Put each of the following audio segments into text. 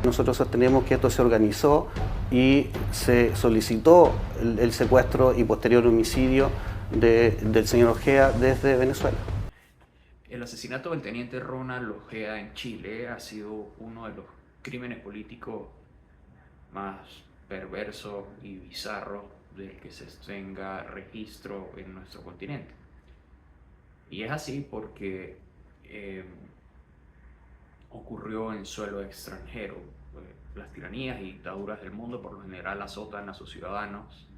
Nosotros sostenemos que esto se organizó y se solicitó el secuestro y posterior homicidio del señor Ojeda desde Venezuela. El asesinato del teniente Ronald Ojeda en Chile ha sido uno de los crímenes políticos más perversos y bizarros del que se tenga registro en nuestro continente. Y es así porque eh, ocurrió en suelo extranjero. Las tiranías y dictaduras del mundo por lo general azotan a sus ciudadanos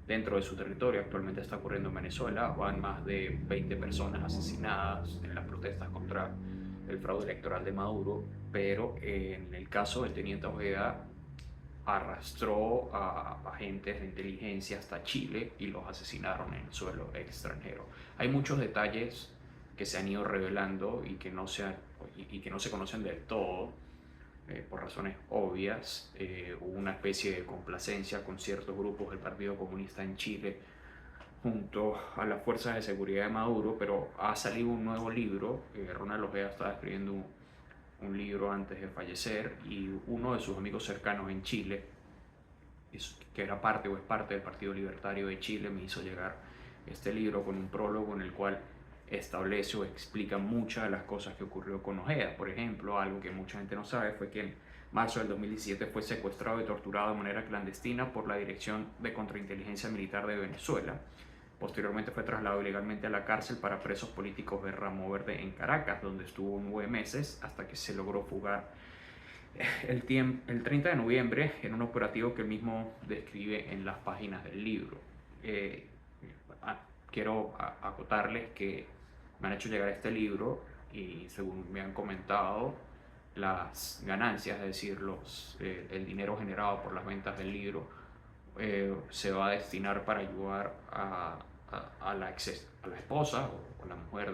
dentro de su territorio. Actualmente está ocurriendo en Venezuela. Van más de 20 personas asesinadas en las protestas contra el fraude electoral de Maduro, pero en el caso del teniente Ojeda arrastró a agentes de inteligencia hasta Chile y los asesinaron en suelo extranjero. Hay muchos detalles que se han ido revelando y que no se conocen del todo, por razones obvias. Hubo una especie de complacencia con ciertos grupos del Partido Comunista en Chile junto a las fuerzas de seguridad de Maduro, pero ha salido un nuevo libro. Ronald Ojeda estaba escribiendo un libro antes de fallecer y uno de sus amigos cercanos en Chile, que era parte o es parte del Partido Libertario de Chile, me hizo llegar este libro con un prólogo en el cual establece o explica muchas de las cosas que ocurrió con Ojeda. Por ejemplo, algo que mucha gente no sabe fue que en marzo del 2017 fue secuestrado y torturado de manera clandestina por la Dirección de Contrainteligencia Militar de Venezuela. Posteriormente fue trasladado ilegalmente a la cárcel para presos políticos de Ramo Verde en Caracas, donde estuvo 9 meses hasta que se logró fugar el 30 de noviembre en un operativo que él mismo describe en las páginas del libro. Eh, Quiero acotarles que me han hecho llegar este libro y según me han comentado, las ganancias, es decir, el dinero generado por las ventas del libro, se va a destinar para ayudar a la esposa o la mujer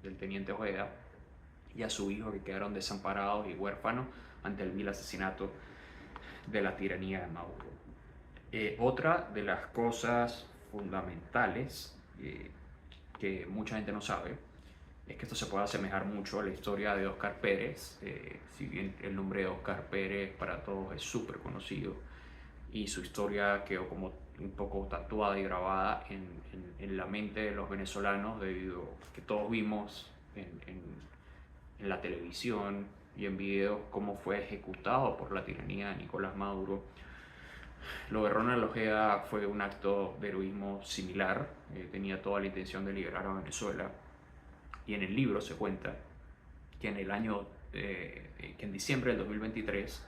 del teniente Ojeda y a su hijo, que quedaron desamparados y huérfanos ante el vil asesinato de la tiranía de Maduro. Otra de las cosas fundamentales que mucha gente no sabe es que esto se puede asemejar mucho a la historia de Óscar Pérez. Si bien el nombre de Óscar Pérez para todos es súper conocido y su historia quedó como un poco tatuada y grabada en la mente de los venezolanos, debido a que todos vimos en la televisión y en videos cómo fue ejecutado por la tiranía de Nicolás Maduro. Lo de Ronald Ojeda fue un acto de heroísmo similar. Tenía toda la intención de liberar a Venezuela, y en el libro se cuenta que que en diciembre del 2023,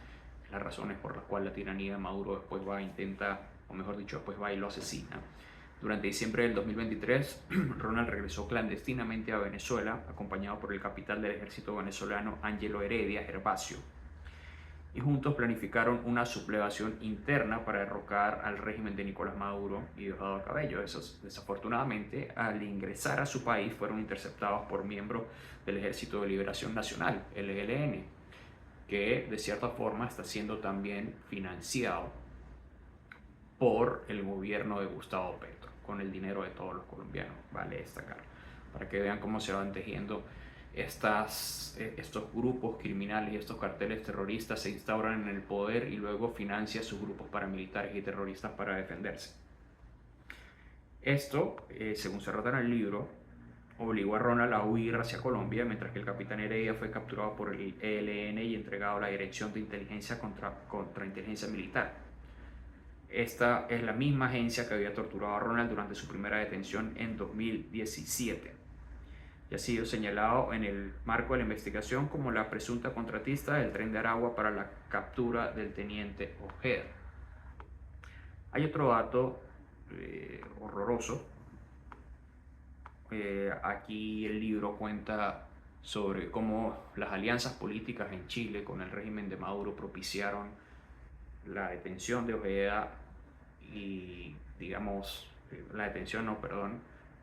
las razones por las cuales la tiranía de Maduro después va a intentar, o mejor dicho, después va y lo asesina. Durante diciembre del 2023, Ronald regresó clandestinamente a Venezuela, acompañado por el capitán del ejército venezolano Ángelo Heredia Gervasio, y juntos planificaron una sublevación interna para derrocar al régimen de Nicolás Maduro y Diosdado Cabello. Desafortunadamente, al ingresar a su país, fueron interceptados por miembros del Ejército de Liberación Nacional, el ELN, que de cierta forma está siendo también financiado por el gobierno de Gustavo Petro, con el dinero de todos los colombianos, vale destacar, para que vean cómo se van tejiendo estos grupos criminales y estos carteles terroristas. Se instauran en el poder y luego financia sus grupos paramilitares y terroristas para defenderse. Esto, según se relata en el libro, obligó a Ronald a huir hacia Colombia, mientras que el capitán Heredia fue capturado por el ELN y entregado a la Dirección de Inteligencia contra Inteligencia Militar. Esta es la misma agencia que había torturado a Ronald durante su primera detención en 2017 y ha sido señalado en el marco de la investigación como la presunta contratista del Tren de Aragua para la captura del teniente Ojeda. Hay otro dato horroroso. Aquí el libro cuenta sobre cómo las alianzas políticas en Chile con el régimen de Maduro propiciaron la detención de Ojeda y, digamos,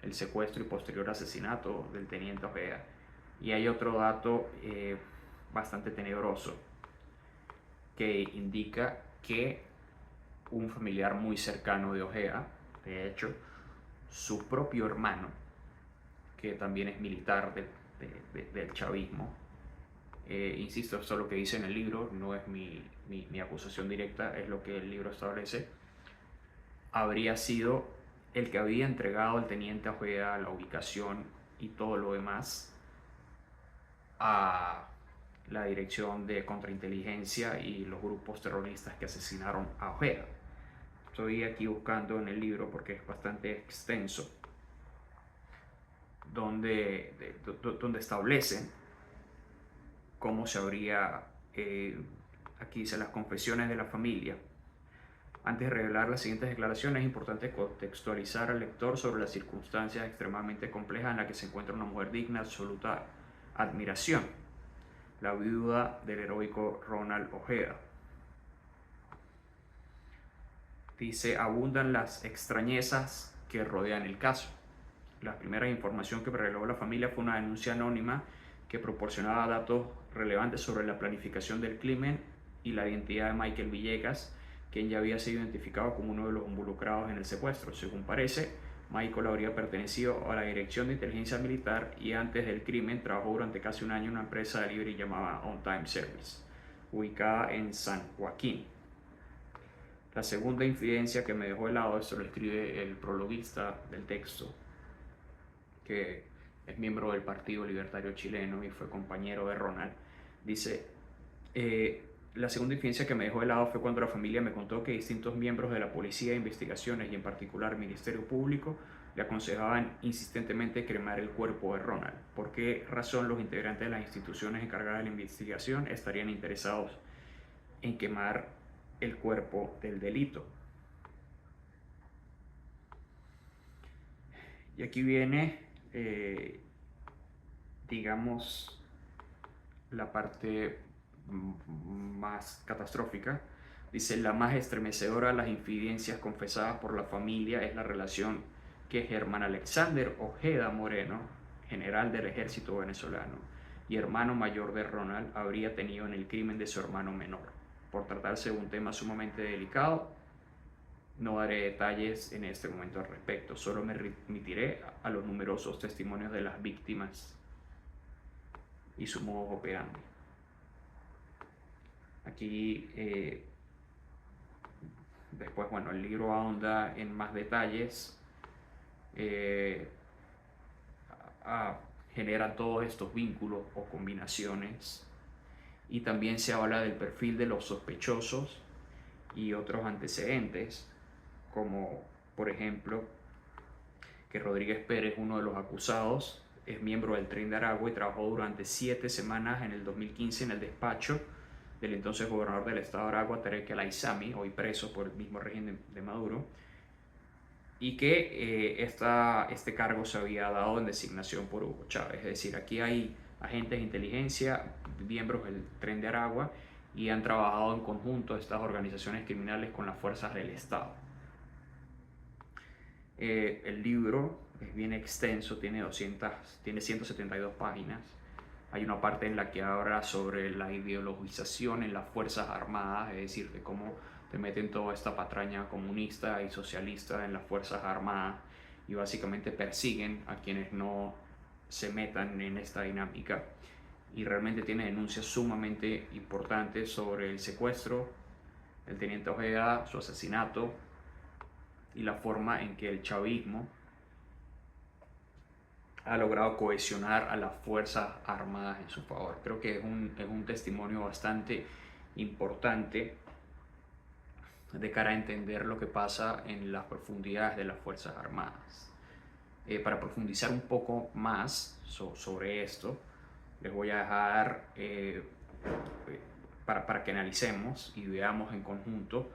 el secuestro y posterior asesinato del teniente Ojeda. Y hay otro dato bastante tenebroso que indica que un familiar muy cercano de Ojeda, de hecho, su propio hermano, que también es militar del chavismo, insisto, esto es lo que dice en el libro, no es mi acusación directa, es lo que el libro establece, habría sido el que había entregado al teniente Ojeda la ubicación y todo lo demás a la dirección de contrainteligencia y los grupos terroristas que asesinaron a Ojeda. Estoy aquí buscando en el libro porque es bastante extenso, donde establecen cómo se habría, aquí dice, las confesiones de la familia. Antes de revelar las siguientes declaraciones, es importante contextualizar al lector sobre las circunstancias extremadamente complejas en las que se encuentra una mujer digna de absoluta admiración, la viuda del heroico Ronald Ojeda. Dice, abundan las extrañezas que rodean el caso. La primera información que reveló la familia fue una denuncia anónima que proporcionaba datos relevantes sobre la planificación del crimen y la identidad de Michael Villegas, quien ya había sido identificado como uno de los involucrados en el secuestro. Según parece, Michael habría pertenecido a la Dirección de Inteligencia Militar y antes del crimen trabajó durante casi un año en una empresa de delivery llamada On Time Service, ubicada en San Joaquín. La segunda infidencia que me dejó de lado, esto lo escribe el prologuista del texto, que es miembro del Partido Libertario Chileno y fue compañero de Ronald, dice, la segunda infidencia que me dejó de lado fue cuando la familia me contó que distintos miembros de la Policía de Investigaciones y en particular el Ministerio Público le aconsejaban insistentemente cremar el cuerpo de Ronald. ¿Por qué razón los integrantes de las instituciones encargadas de la investigación estarían interesados en quemar el cuerpo del delito? Y aquí viene, digamos, la parte más catastrófica. Dice, la más estremecedora de las infidencias confesadas por la familia es la relación que Germán Alexander Ojeda Moreno, general del ejército venezolano y hermano mayor de Ronald, habría tenido en el crimen de su hermano menor. Por tratarse de un tema sumamente delicado, no daré detalles en este momento al respecto, solo me remitiré a los numerosos testimonios de las víctimas y su modo operandi. Aquí, después, bueno, el libro ahonda en más detalles, genera todos estos vínculos o combinaciones, y también se habla del perfil de los sospechosos y otros antecedentes, como por ejemplo que Rodríguez Pérez, uno de los acusados, es miembro del Tren de Aragua y trabajó durante 7 semanas en el 2015 en el despacho del entonces gobernador del estado de Aragua, Tarek El Aissami, hoy preso por el mismo régimen de Maduro, y que este cargo se había dado en designación por Hugo Chávez. Es decir, aquí hay agentes de inteligencia, miembros del Tren de Aragua, y han trabajado en conjunto estas organizaciones criminales con las fuerzas del Estado. El libro es bien extenso, tiene 172 páginas. Hay una parte en la que habla sobre la ideologización en las Fuerzas Armadas, es decir, de cómo te meten toda esta patraña comunista y socialista en las Fuerzas Armadas y básicamente persiguen a quienes no se metan en esta dinámica. Y realmente tiene denuncias sumamente importantes sobre el secuestro del teniente Ojeda, su asesinato y la forma en que el chavismo ha logrado cohesionar a las Fuerzas Armadas en su favor. Creo que es un testimonio bastante importante de cara a entender lo que pasa en las profundidades de las Fuerzas Armadas. Para profundizar un poco más sobre esto, les voy a dejar para que analicemos y veamos en conjunto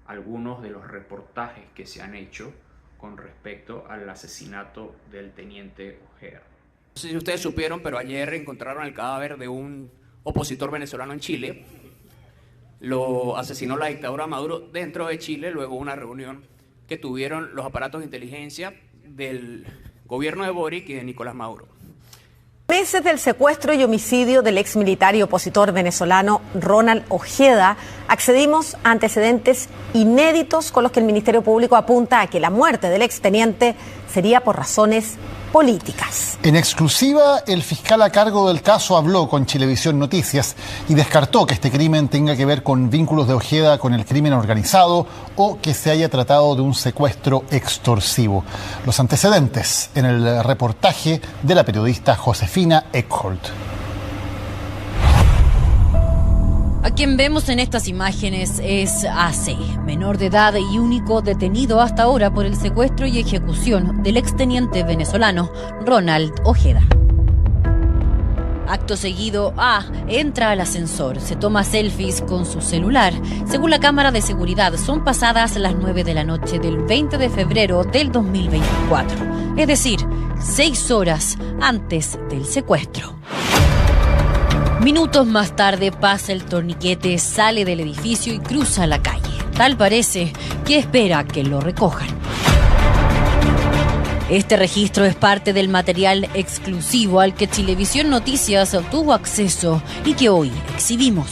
algunos de los reportajes que se han hecho con respecto al asesinato del teniente Ojeda. No sé si ustedes supieron, pero ayer encontraron el cadáver de un opositor venezolano en Chile. Lo asesinó la dictadura Maduro dentro de Chile, luego de una reunión que tuvieron los aparatos de inteligencia del gobierno de Boric y de Nicolás Maduro. Meses del secuestro y homicidio del ex militar y opositor venezolano Ronald Ojeda, accedimos a antecedentes inéditos con los que el Ministerio Público apunta a que la muerte del exteniente sería por razones políticas. En exclusiva, el fiscal a cargo del caso habló con Chilevisión Noticias y descartó que este crimen tenga que ver con vínculos de Ojeda con el crimen organizado o que se haya tratado de un secuestro extorsivo. Los antecedentes en el reportaje de la periodista Josefina Eckholt. A quien vemos en estas imágenes es AC, menor de edad y único detenido hasta ahora por el secuestro y ejecución del exteniente venezolano Ronald Ojeda. Acto seguido, A entra al ascensor, se toma selfies con su celular. Según la cámara de seguridad, son pasadas las 9 de la noche del 20 de febrero del 2024, es decir, 6 horas antes del secuestro. Minutos más tarde pasa el torniquete, sale del edificio y cruza la calle. Tal parece que espera que lo recojan. Este registro es parte del material exclusivo al que Chilevisión Noticias tuvo acceso y que hoy exhibimos.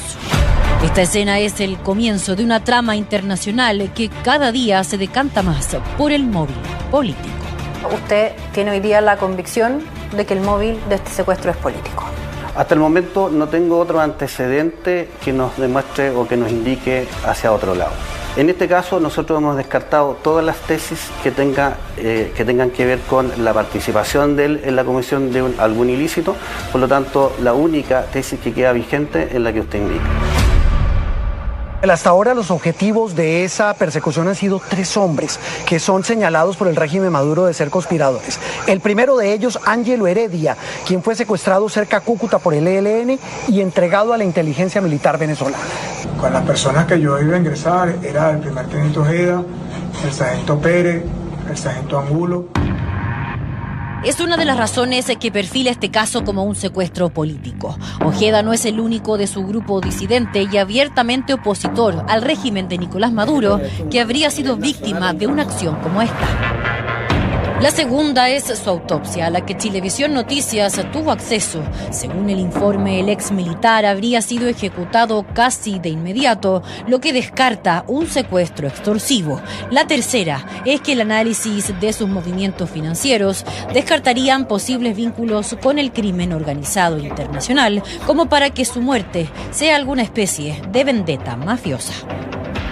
Esta escena es el comienzo de una trama internacional que cada día se decanta más por el móvil político. Usted tiene hoy día la convicción de que el móvil de este secuestro es político. Hasta el momento no tengo otro antecedente que nos demuestre o que nos indique hacia otro lado. En este caso nosotros hemos descartado todas las tesis que tengan que ver con la participación de él en la comisión de algún ilícito, por lo tanto la única tesis que queda vigente es la que usted indica. Hasta ahora los objetivos de esa persecución han sido 3 hombres que son señalados por el régimen Maduro de ser conspiradores. El primero de ellos, Ángelo Heredia, quien fue secuestrado cerca a Cúcuta por el ELN y entregado a la inteligencia militar venezolana. Con las personas que yo iba a ingresar era el primer teniente Ojeda, el sargento Pérez, el sargento Angulo. Es una de las razones que perfila este caso como un secuestro político. Ojeda no es el único de su grupo disidente y abiertamente opositor al régimen de Nicolás Maduro que habría sido víctima de una acción como esta. La segunda es su autopsia, a la que Chilevisión Noticias tuvo acceso. Según el informe, el ex militar habría sido ejecutado casi de inmediato, lo que descarta un secuestro extorsivo. La tercera es que el análisis de sus movimientos financieros descartarían posibles vínculos con el crimen organizado internacional, como para que su muerte sea alguna especie de vendetta mafiosa.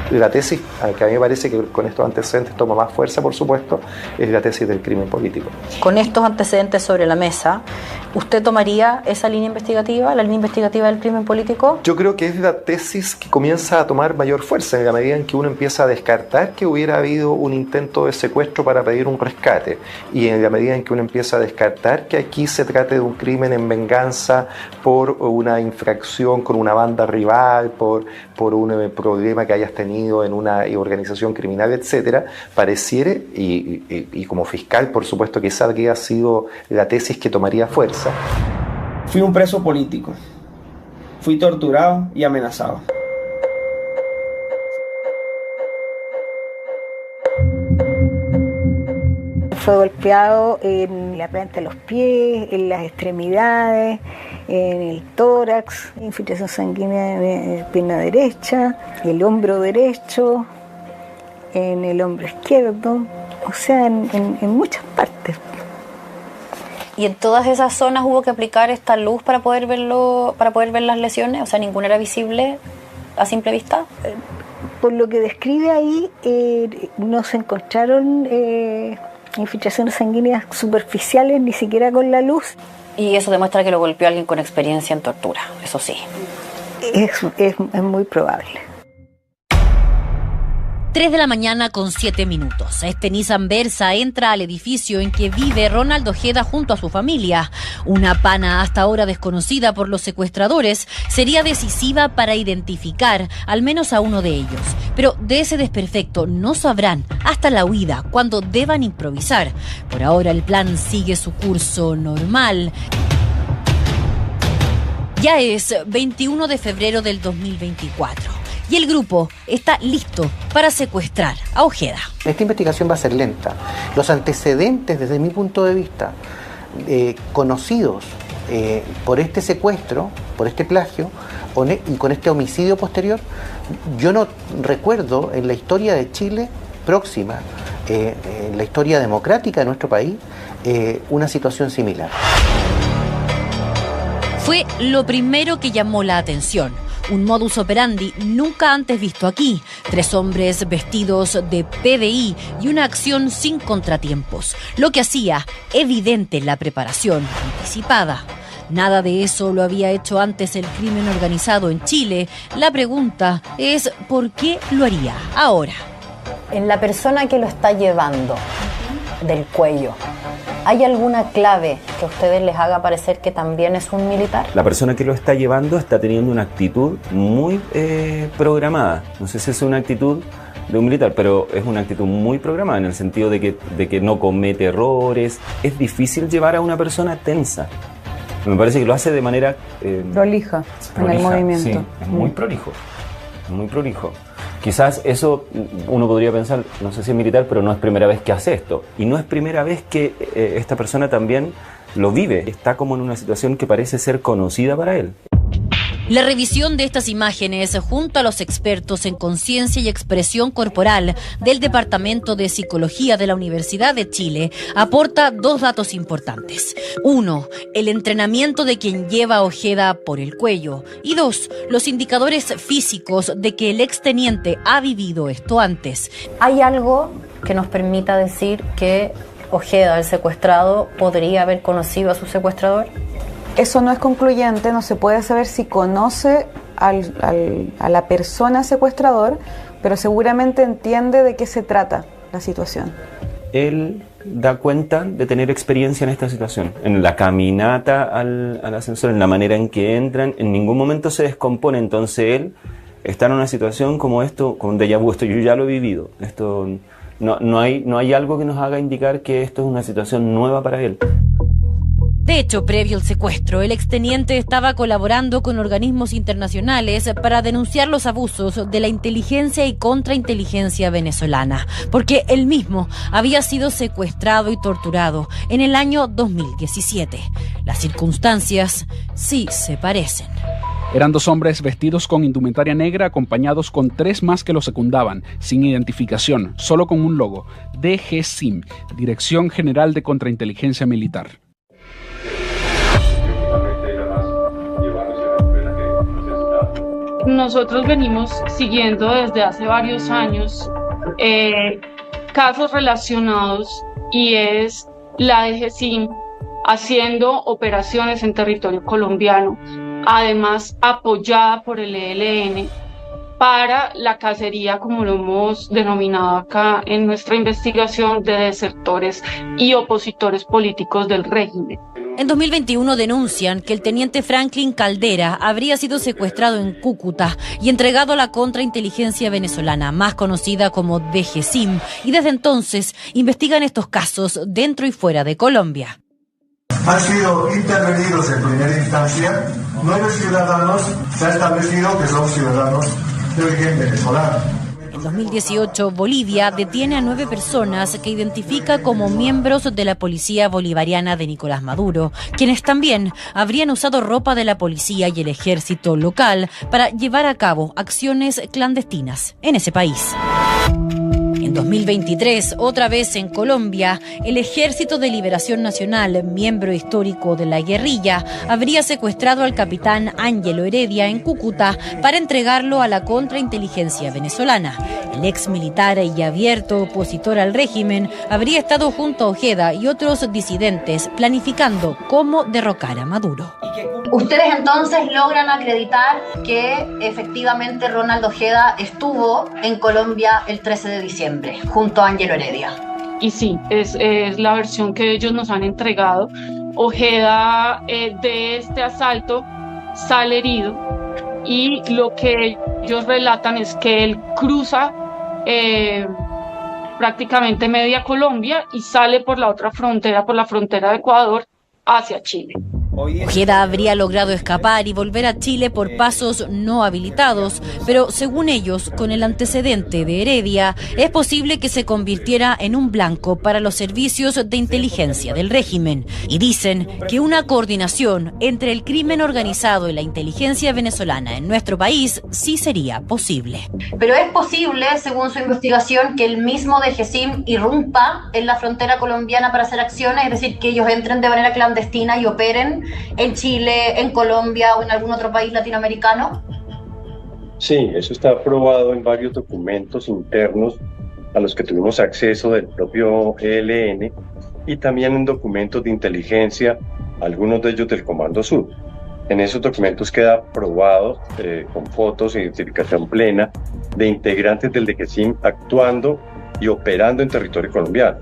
La tesis, que a mí me parece que con estos antecedentes toma más fuerza, por supuesto, es la tesis del crimen político. Con estos antecedentes sobre la mesa, ¿usted tomaría esa línea investigativa, la línea investigativa del crimen político? Yo creo que es la tesis que comienza a tomar mayor fuerza en la medida en que uno empieza a descartar que hubiera habido un intento de secuestro para pedir un rescate y en la medida en que uno empieza a descartar que aquí se trate de un crimen en venganza por una infracción con una banda rival, por un problema que hayas tenido en una organización criminal, etcétera, pareciere, y como fiscal, por supuesto que esa habría sido la tesis que tomaría fuerza. Fui un preso político. Fui torturado y amenazado. Fue golpeado en la planta de los pies, en las extremidades, en el tórax, infiltración sanguínea en la pierna derecha, el hombro derecho, en el hombro izquierdo, o sea, en muchas partes. ¿Y en todas esas zonas hubo que aplicar esta luz para poder verlo, para poder ver las lesiones? O sea, ¿ninguna era visible a simple vista? Por lo que describe ahí, no se encontraron infiltraciones sanguíneas superficiales, ni siquiera con la luz. Y eso demuestra que lo golpeó alguien con experiencia en tortura, eso sí. Es muy probable. 3 de la mañana con 7 minutos. Este Nissan Versa entra al edificio en que vive Ronald Ojeda junto a su familia. Una pana hasta ahora desconocida por los secuestradores sería decisiva para identificar al menos a uno de ellos. Pero de ese desperfecto no sabrán hasta la huida, cuando deban improvisar. Por ahora el plan sigue su curso normal. Ya es 21 de febrero del 2024. Y el grupo está listo para secuestrar a Ojeda. Esta investigación va a ser lenta. Los antecedentes, desde mi punto de vista, conocidos por este secuestro, por este plagio y con este homicidio posterior, yo no recuerdo en la historia de Chile próxima en la historia democrática de nuestro país una situación similar. Fue lo primero que llamó la atención. Un modus operandi nunca antes visto aquí. 3 hombres vestidos de PDI y una acción sin contratiempos, lo que hacía evidente la preparación anticipada. Nada de eso lo había hecho antes el crimen organizado en Chile. La pregunta es ¿por qué lo haría ahora? En la persona que lo está llevando del cuello, ¿hay alguna clave que a ustedes les haga parecer que también es un militar? La persona que lo está llevando está teniendo una actitud muy programada. No sé si es una actitud de un militar, pero es una actitud muy programada en el sentido de que no comete errores. Es difícil llevar a una persona tensa. Me parece que lo hace de manera... prolija en el movimiento. Sí, es muy prolijo. Muy prolijo. Quizás eso uno podría pensar, no sé si es militar, pero no es primera vez que hace esto. Y no es primera vez que esta persona también lo vive. Está como en una situación que parece ser conocida para él. La revisión de estas imágenes junto a los expertos en conciencia y expresión corporal del Departamento de Psicología de la Universidad de Chile aporta 2 datos importantes. 1, el entrenamiento de quien lleva a Ojeda por el cuello. Y 2, los indicadores físicos de que el exteniente ha vivido esto antes. ¿Hay algo que nos permita decir que Ojeda, el secuestrado, podría haber conocido a su secuestrador? Eso no es concluyente, no se puede saber si conoce a la persona secuestrador, pero seguramente entiende de qué se trata la situación. Él da cuenta de tener experiencia en esta situación, en la caminata al ascensor, en la manera en que entran, en ningún momento se descompone, entonces él está en una situación como esto, con déjà vu, esto yo ya lo he vivido, esto no hay algo que nos haga indicar que esto es una situación nueva para él. De hecho, previo al secuestro, el exteniente estaba colaborando con organismos internacionales para denunciar los abusos de la inteligencia y contrainteligencia venezolana, porque él mismo había sido secuestrado y torturado en el año 2017. Las circunstancias sí se parecen. Eran 2 hombres vestidos con indumentaria negra acompañados con 3 más que los secundaban, sin identificación, solo con un logo, DGCIM, Dirección General de Contrainteligencia Militar. Nosotros venimos siguiendo desde hace varios años casos relacionados y es la DGCIM haciendo operaciones en territorio colombiano, además apoyada por el ELN para la cacería, como lo hemos denominado acá en nuestra investigación, de desertores y opositores políticos del régimen. En 2021 denuncian que el teniente Franklin Caldera habría sido secuestrado en Cúcuta y entregado a la contrainteligencia venezolana, más conocida como DGCIM, y desde entonces investigan estos casos dentro y fuera de Colombia. Han sido intervenidos en primera instancia 9 ciudadanos, se ha establecido que son ciudadanos de origen venezolano. En 2018, Bolivia detiene a 9 personas que identifica como miembros de la policía bolivariana de Nicolás Maduro, quienes también habrían usado ropa de la policía y el ejército local para llevar a cabo acciones clandestinas en ese país. En 2023, otra vez en Colombia, el Ejército de Liberación Nacional, miembro histórico de la guerrilla, habría secuestrado al capitán Ángelo Heredia en Cúcuta para entregarlo a la contrainteligencia venezolana. El ex militar y abierto opositor al régimen habría estado junto a Ojeda y otros disidentes planificando cómo derrocar a Maduro. Ustedes entonces logran acreditar que efectivamente Ronald Ojeda estuvo en Colombia el 13 de diciembre, junto a Ángelo Heredia. Y sí, es la versión que ellos nos han entregado. Ojeda de este asalto sale herido y lo que ellos relatan es que él cruza prácticamente media Colombia y sale por la otra frontera, por la frontera de Ecuador, hacia Chile. Ojeda habría logrado escapar y volver a Chile por pasos no habilitados, pero según ellos, con el antecedente de Heredia, es posible que se convirtiera en un blanco para los servicios de inteligencia del régimen. Y dicen que una coordinación entre el crimen organizado y la inteligencia venezolana en nuestro país sí sería posible. Pero es posible, según su investigación, que el mismo DGCIM irrumpa en la frontera colombiana para hacer acciones, es decir, que ellos entren de manera clandestina y operen en Chile, en Colombia o en algún otro país latinoamericano? Sí, eso está probado en varios documentos internos a los que tuvimos acceso del propio ELN y también en documentos de inteligencia, algunos de ellos del Comando Sur. En esos documentos queda probado con fotos e identificación plena de integrantes del DGCIM actuando y operando en territorio colombiano.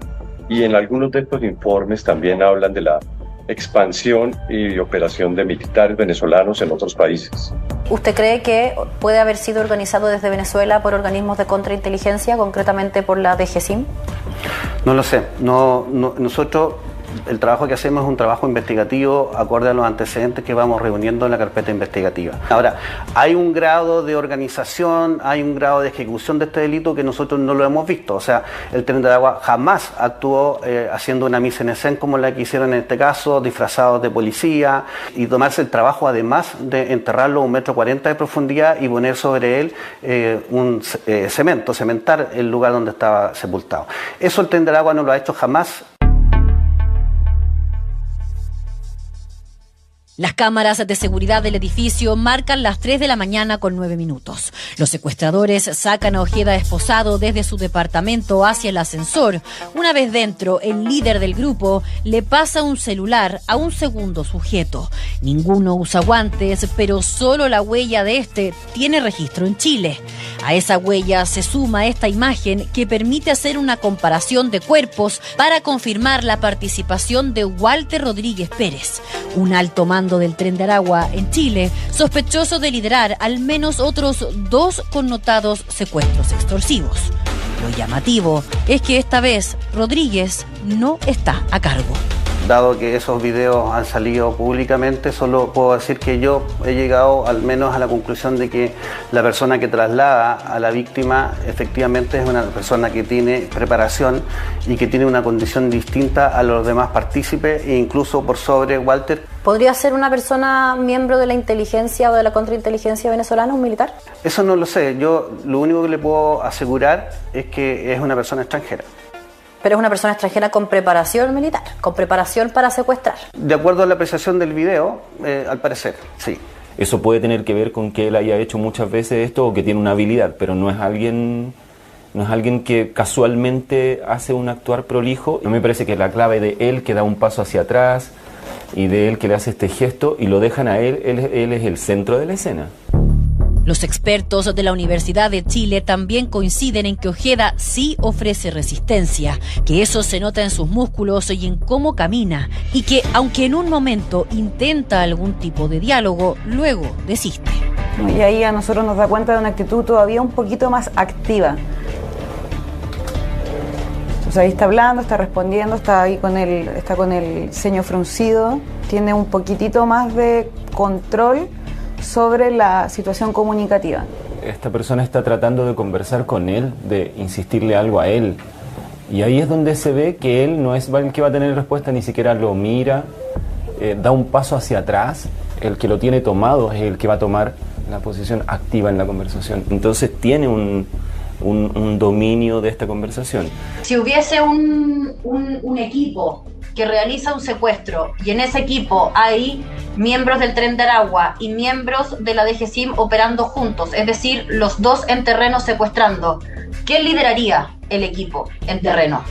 Y en algunos de estos informes también hablan de la expansión y operación de militares venezolanos en otros países. ¿Usted cree que puede haber sido organizado desde Venezuela por organismos de contrainteligencia, concretamente por la DGCIM? No lo sé. Nosotros, el trabajo que hacemos es un trabajo investigativo acorde a los antecedentes que vamos reuniendo en la carpeta investigativa. Ahora, hay un grado de organización, hay un grado de ejecución de este delito que nosotros no lo hemos visto. O sea, el Tren de Aragua jamás actuó haciendo una mise en escène como la que hicieron en este caso, disfrazados de policía, y tomarse el trabajo además de enterrarlo a 1,40 m de profundidad y poner sobre él un cementar el lugar donde estaba sepultado. Eso el Tren de Aragua no lo ha hecho jamás. Las cámaras de seguridad del edificio marcan las 3 de la mañana con 9 minutos. Los secuestradores sacan a Ojeda esposado desde su departamento hacia el ascensor. Una vez dentro, el líder del grupo le pasa un celular a un segundo sujeto. Ninguno usa guantes, pero solo la huella de este tiene registro en Chile. A esa huella se suma esta imagen que permite hacer una comparación de cuerpos para confirmar la participación de Walter Rodríguez Pérez, un alto mando del Tren de Aragua en Chile, sospechoso de liderar al menos otros 2 connotados secuestros extorsivos. Lo llamativo es que esta vez Rodríguez no está a cargo. Dado que esos videos han salido públicamente, solo puedo decir que yo he llegado al menos a la conclusión de que la persona que traslada a la víctima efectivamente es una persona que tiene preparación y que tiene una condición distinta a los demás partícipes e incluso por sobre Walter. ¿Podría ser una persona miembro de la inteligencia o de la contrainteligencia venezolana, un militar? Eso no lo sé. Yo lo único que le puedo asegurar es que es una persona extranjera. Pero es una persona extranjera con preparación militar, con preparación para secuestrar. De acuerdo a la apreciación del video, al parecer, sí. Eso puede tener que ver con que él haya hecho muchas veces esto o que tiene una habilidad, pero no es alguien que casualmente hace un actuar prolijo. No me parece que la clave de él que da un paso hacia atrás y de él que le hace este gesto y lo dejan a él es el centro de la escena. Los expertos de la Universidad de Chile también coinciden en que Ojeda sí ofrece resistencia, que eso se nota en sus músculos y en cómo camina, y que aunque en un momento intenta algún tipo de diálogo, luego desiste. Y ahí a nosotros nos da cuenta de una actitud todavía un poquito más activa. Entonces ahí está hablando, está respondiendo, está con el ceño fruncido, tiene un poquitito más de control sobre la situación comunicativa. Esta persona está tratando de conversar con él, de insistirle algo a él. Y ahí es donde se ve que él no es el que va a tener respuesta, ni siquiera lo mira, da un paso hacia atrás. El que lo tiene tomado es el que va a tomar la posición activa en la conversación. Entonces tiene un dominio de esta conversación. Si hubiese un equipo que realiza un secuestro y en ese equipo hay miembros del Tren de Aragua y miembros de la DGCIM operando juntos, es decir, los dos en terreno secuestrando, ¿quién lideraría el equipo en terreno?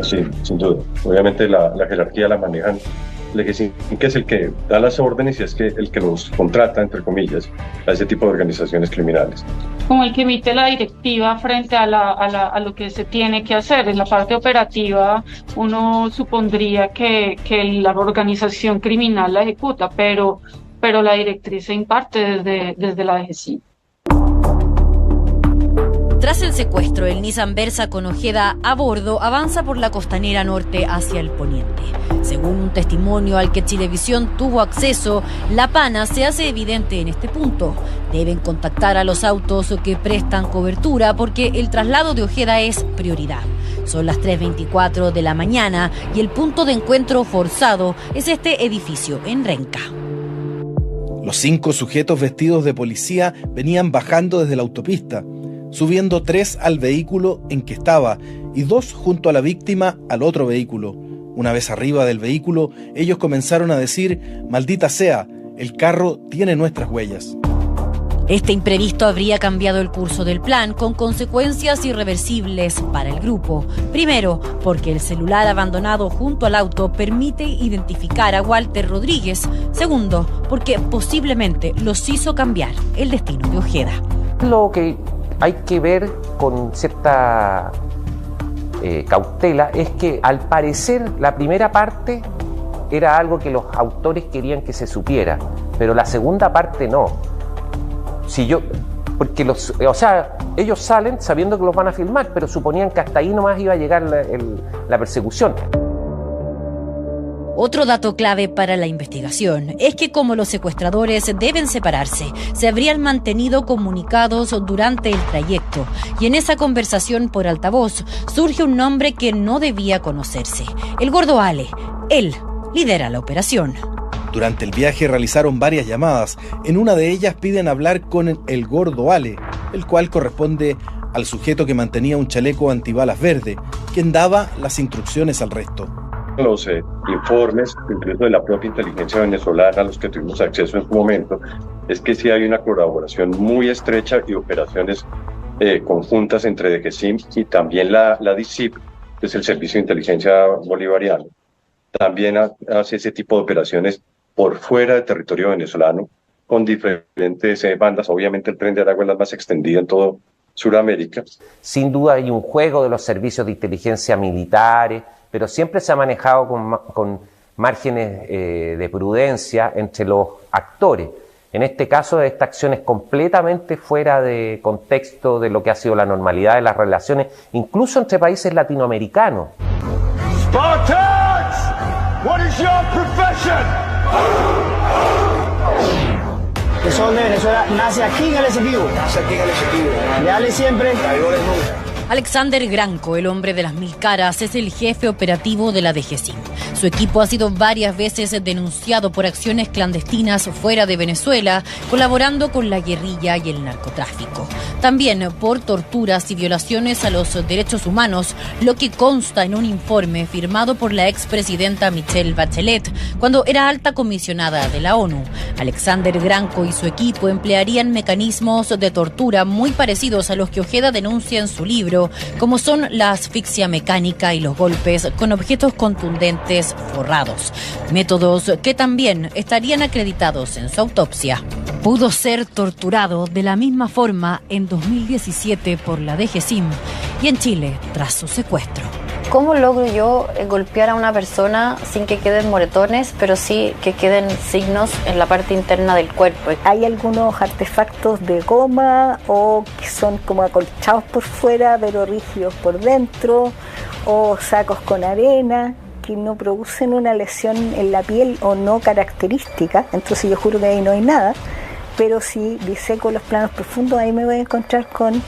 Sí, sin duda. Obviamente la jerarquía la manejan el DGCIM, que es el que da las órdenes y es el que los contrata, entre comillas, a ese tipo de organizaciones criminales. Como el que emite la directiva frente a lo que se tiene que hacer. En la parte operativa uno supondría que la organización criminal la ejecuta, pero la directriz se imparte desde la DGCIM. Tras el secuestro, el Nissan Versa con Ojeda a bordo avanza por la costanera norte hacia el poniente. Según un testimonio al que Chilevisión tuvo acceso, la pana se hace evidente en este punto. Deben contactar a los autos que prestan cobertura porque el traslado de Ojeda es prioridad. Son las 3:24 de la mañana y el punto de encuentro forzado es este edificio en Renca. Los 5 sujetos vestidos de policía venían bajando desde la autopista, subiendo 3 al vehículo en que estaba y 2 junto a la víctima al otro vehículo. Una vez arriba del vehículo, ellos comenzaron a decir: «Maldita sea, el carro tiene nuestras huellas». Este imprevisto habría cambiado el curso del plan, con consecuencias irreversibles para el grupo. Primero, porque el celular abandonado junto al auto permite identificar a Walter Rodríguez. Segundo, porque posiblemente los hizo cambiar el destino de Ojeda. Lo que hay que ver con cierta cautela es que al parecer la primera parte era algo que los autores querían que se supiera, pero la segunda parte no. Porque ellos salen sabiendo que los van a filmar, pero suponían que hasta ahí nomás iba a llegar la persecución. Otro dato clave para la investigación es que como los secuestradores deben separarse, se habrían mantenido comunicados durante el trayecto y en esa conversación por altavoz surge un nombre que no debía conocerse: el Gordo Ale. Él lidera la operación. Durante el viaje realizaron varias llamadas. En una de ellas piden hablar con el Gordo Ale, el cual corresponde al sujeto que mantenía un chaleco antibalas verde, quien daba las instrucciones al resto. Los informes, incluso de la propia inteligencia venezolana, a los que tuvimos acceso en su momento, es que sí hay una colaboración muy estrecha y operaciones conjuntas entre DGCIM y también la DICIP, que es el Servicio de Inteligencia Bolivariano. También hace ese tipo de operaciones por fuera del territorio venezolano, con diferentes bandas. Obviamente el Tren de Aragua es la más extendida en todo Sudamérica. Sin duda hay un juego de los servicios de inteligencia militares, pero siempre se ha manejado con márgenes de prudencia entre los actores. En este caso, esta acción es completamente fuera de contexto de lo que ha sido la normalidad de las relaciones, incluso entre países latinoamericanos. Spartans, what is your profession? Que son de Venezuela, nace aquí en el Esequibo. Leales siempre. Alexander Granco, el hombre de las 1000 caras, es el jefe operativo de la DGCIM. Su equipo ha sido varias veces denunciado por acciones clandestinas fuera de Venezuela, colaborando con la guerrilla y el narcotráfico. También por torturas y violaciones a los derechos humanos, lo que consta en un informe firmado por la expresidenta Michelle Bachelet cuando era alta comisionada de la ONU. Alexander Granco y su equipo emplearían mecanismos de tortura muy parecidos a los que Ojeda denuncia en su libro, como son la asfixia mecánica y los golpes con objetos contundentes forrados, métodos que también estarían acreditados en su autopsia. Pudo ser torturado de la misma forma en 2017 por la DGCIM y en Chile tras su secuestro. ¿Cómo logro yo golpear a una persona sin que queden moretones, pero sí que queden signos en la parte interna del cuerpo? Hay algunos artefactos de goma o que son como acolchados por fuera pero rígidos por dentro, o sacos con arena que no producen una lesión en la piel o no característica. Entonces yo juro que ahí no hay nada, pero si diseco los planos profundos, ahí me voy a encontrar con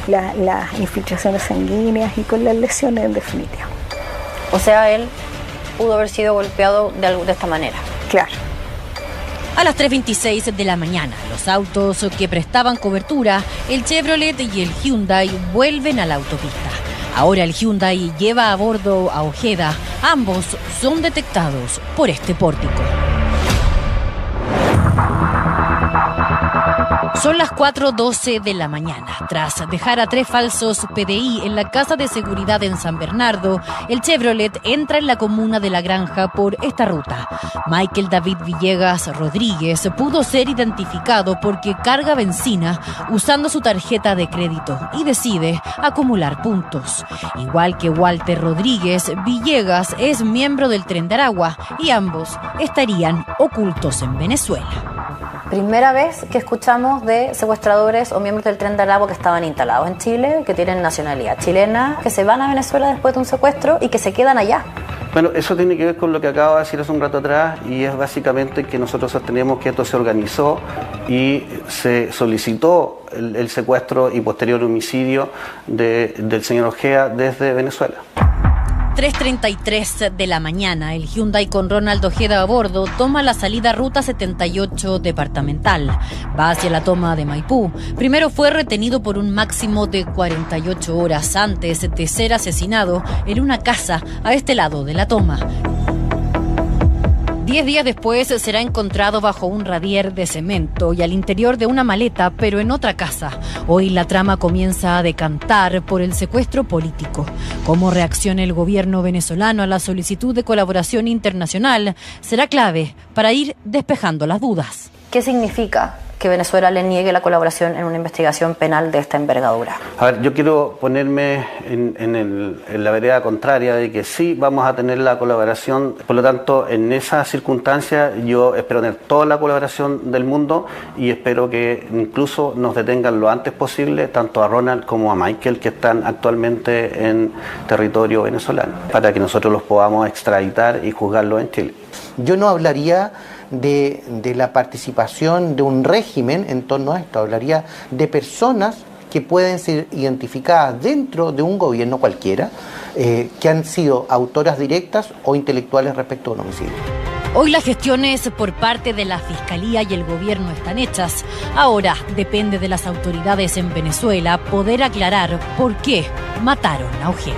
las infiltraciones sanguíneas y con las lesiones en definitiva. O sea, él pudo haber sido golpeado de esta manera. Claro. A las 3:26 de la mañana, los autos que prestaban cobertura, el Chevrolet y el Hyundai, vuelven a la autopista. Ahora el Hyundai lleva a bordo a Ojeda. Ambos son detectados por este pórtico. Son las 4:12 de la mañana. Tras dejar a 3 falsos PDI en la casa de seguridad en San Bernardo, el Chevrolet entra en la comuna de La Granja por esta ruta. Michael David Villegas Rodríguez pudo ser identificado porque carga benzina usando su tarjeta de crédito y decide acumular puntos. Igual que Walter Rodríguez, Villegas es miembro del Tren de Aragua y ambos estarían ocultos en Venezuela. Primera vez que escuchamos de secuestradores o miembros del Tren de Aragua que estaban instalados en Chile, que tienen nacionalidad chilena, que se van a Venezuela después de un secuestro y que se quedan allá. Bueno, eso tiene que ver con lo que acabo de decir hace un rato atrás, y es básicamente que nosotros sostenemos que esto se organizó y se solicitó el secuestro y posterior homicidio del señor Ojeda desde Venezuela. 3:33 de la mañana, el Hyundai con Ronald Ojeda a bordo toma la salida Ruta 78 departamental. Va hacia la toma de Maipú. Primero fue retenido por un máximo de 48 horas antes de ser asesinado en una casa a este lado de la toma. 10 días después será encontrado bajo un radier de cemento y al interior de una maleta, pero en otra casa. Hoy la trama comienza a decantar por el secuestro político. Cómo reacciona el gobierno venezolano a la solicitud de colaboración internacional será clave para ir despejando las dudas. ¿Qué significa que Venezuela le niegue la colaboración en una investigación penal de esta envergadura? A ver, yo quiero ponerme en la vereda contraria de que sí vamos a tener la colaboración. Por lo tanto, en esa circunstancia yo espero tener toda la colaboración del mundo y espero que incluso nos detengan lo antes posible, tanto a Ronald como a Michael, que están actualmente en territorio venezolano, para que nosotros los podamos extraditar y juzgarlos en Chile. Yo no hablaría de la participación de un régimen en torno a esto, hablaría de personas que pueden ser identificadas dentro de un gobierno cualquiera, que han sido autoras directas o intelectuales respecto a un homicidio. Hoy las gestiones por parte de la Fiscalía y el gobierno están hechas. Ahora depende de las autoridades en Venezuela poder aclarar por qué mataron a Ojeda.